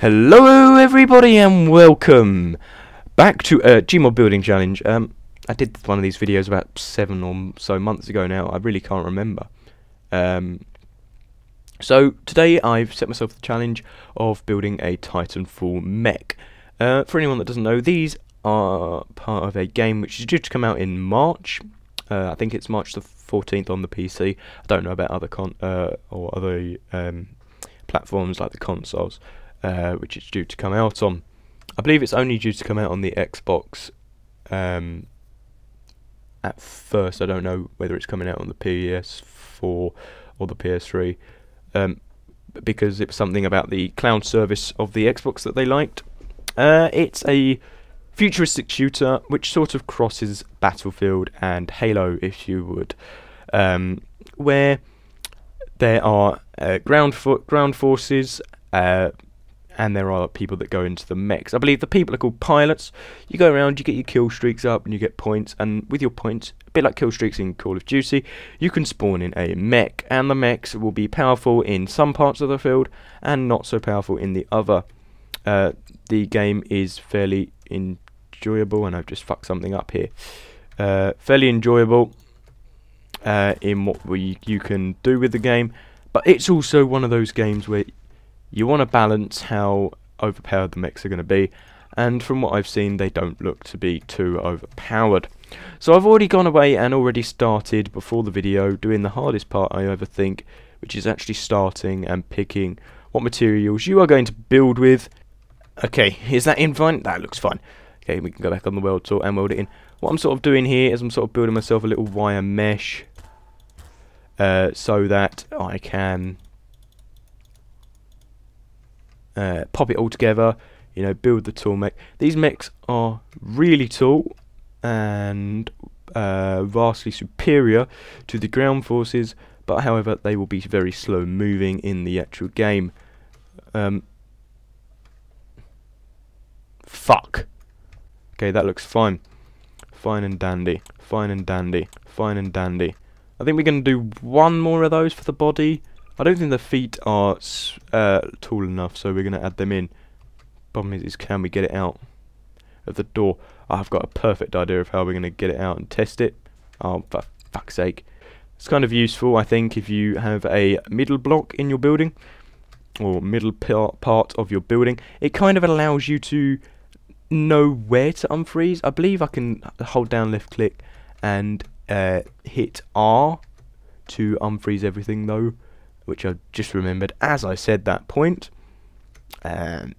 Hello everybody and welcome back to a Gmod building challenge. I did one of these videos about 7 or so months ago now. I really can't remember. So today I've set myself the challenge of building a Titanfall Mech. For anyone that doesn't know, these are part of a game which is due to come out in March. I think it's March the 14th on the PC. I don't know about other platforms like the consoles. Which it's due to come out on. I believe it's only due to come out on the Xbox at first. I don't know whether it's coming out on the PS4 or the PS3, because it was something about the cloud service of the Xbox that they liked. It's a futuristic shooter which sort of crosses Battlefield and Halo, if you would, where there are ground forces, and there are people that go into the mechs. I believe the people are called pilots. You go around, you get your kill streaks up, and you get points. And with your points, a bit like kill streaks in Call of Duty, you can spawn in a mech. And the mechs will be powerful in some parts of the field, and not so powerful in the other. The game is fairly enjoyable, and I've just fucked something up here. Fairly enjoyable in what you can do with the game. But it's also one of those games where you want to balance how overpowered the mechs are going to be, and from what I've seen, they don't look to be too overpowered. So I've already gone away and already started, before the video, doing the hardest part I ever think, which is actually starting and picking what materials you are going to build with. Okay, is that in fine? That looks fine. Okay, we can go back on the world tool and weld it in. What I'm sort of doing here is I'm sort of building myself a little wire mesh, so that I can pop it all together, you know, build the tall mech. These mechs are really tall and vastly superior to the ground forces, but however they will be very slow moving in the actual game. Fuck. Okay, that looks fine. Fine and dandy. Fine and dandy. Fine and dandy. I think we're going to do one more of those for the body. I don't think the feet are tall enough, so we're going to add them in. Problem is can we get it out of the door? I've got a perfect idea of how we're going to get it out and test it. Oh, for fuck's sake. It's kind of useful, I think, if you have a middle block in your building, or middle part of your building. It kind of allows you to know where to unfreeze. I believe I can hold down left click and hit R to unfreeze everything, though, which I just remembered as I said that point. And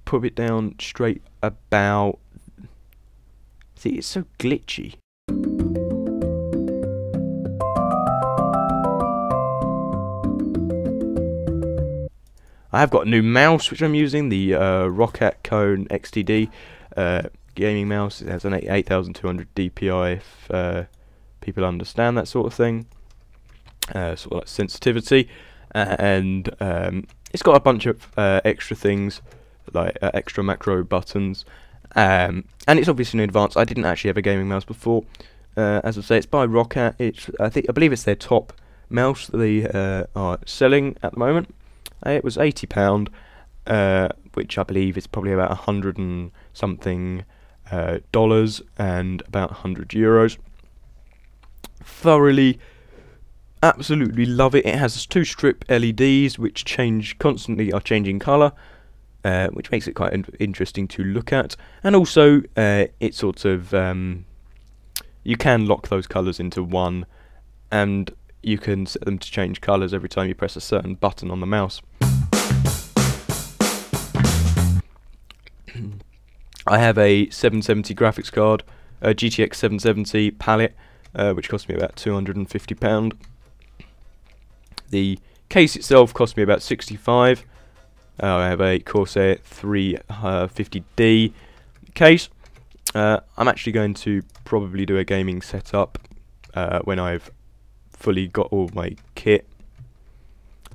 put it down straight about. See, it's so glitchy. I have got a new mouse which I'm using, the Rocket Cone XTD gaming mouse. It has an 8200 DPI, if people understand that sort of thing. Sort of like sensitivity, and it's got a bunch of extra things, like extra macro buttons, and it's obviously in advance. I didn't actually have a gaming mouse before. As I say, it's by Rocket. I believe it's their top mouse that they are selling at the moment. It was £80, which I believe is probably about 100 and something dollars, and about 100 euros. Thoroughly, absolutely love it. It has 2 strip LEDs which constantly are changing colour, which makes it quite interesting to look at. And also it sort of you can lock those colours into one, and you can set them to change colours every time you press a certain button on the mouse. I have a 770 graphics card, a GTX 770 palette, which cost me about £250. The case itself cost me about £65. I have a Corsair 350D case. I'm actually going to probably do a gaming setup when I've fully got all my kit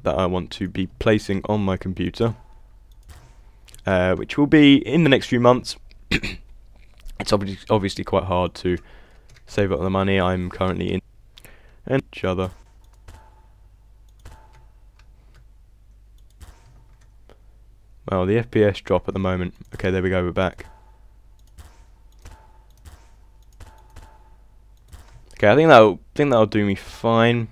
that I want to be placing on my computer, which will be in the next few months. It's obviously quite hard to save up the money. I'm currently in each other. Oh, the FPS drop at the moment. Okay, there we go, we're back. Okay, I think that'll do me fine.